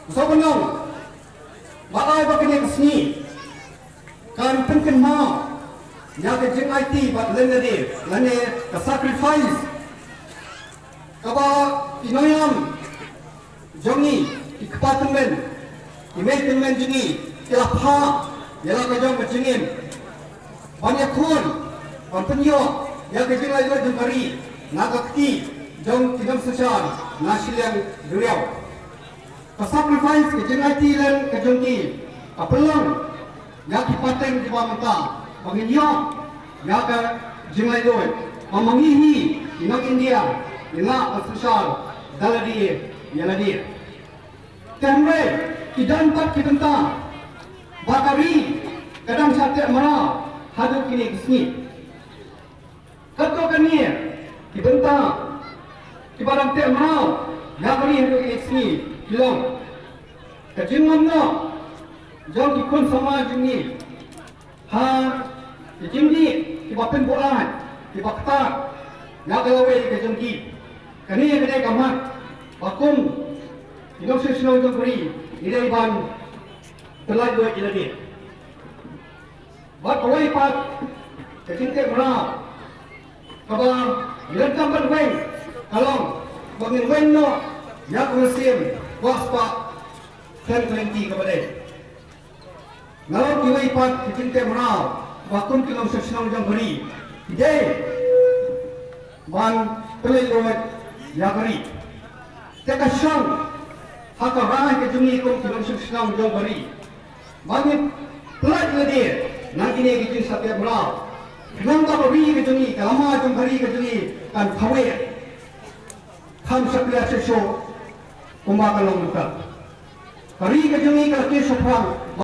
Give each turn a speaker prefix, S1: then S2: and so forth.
S1: So benong, balai bakini kesni, kan penken mau, yang kejeng aiti bat lade, lane ke sacrifice, kaba pynioh, jongi, ikpatan men, imej men jengi, kelapa, ialah kejong berjengin, banyak kun, ban pynioh, yang kejeng lade jengkari, nagakti, jong tidam sosial, nasilang duriau. Sacrifice ke jinglaitluid dan ke jongki apelong ya ki pateng di bawah mata pynioh ya ke jinglaitluid memangihi inang India ina asal daladi ya lade temre kidan pat kitenta bakari kadang sate mara hadu kini kesni kato kania kibenta kibadam te mara ya kini hadu kini kesni Bilong, kejingan no, jauh dikun sama jengi, kejinggi, kibapen bolan, kibakta, nak gawe kejengki, kani kedai kamat, bakum, inok sesuatu yang beri, idai ban, terlai dua iladi. Bat kawai pat, kejingke merah, kabang, bilantam ban weng, kalong, bangin weng no, yak musim. Waspa dan kelenci kepada kalau kiwai pat kecinte menau wakun kilang sesenang jang beri ide ban pelai ya beri teka syang haka ramai kejungi kum kilang sesenang jang beri bagi pelai lade nanti ni kecing setiap menau kilang tak beri kejungi kalama jang beri kejungi kan kawai kam sepiak sesuatu Kumakalong luka. Kari kejungi kaki sopang.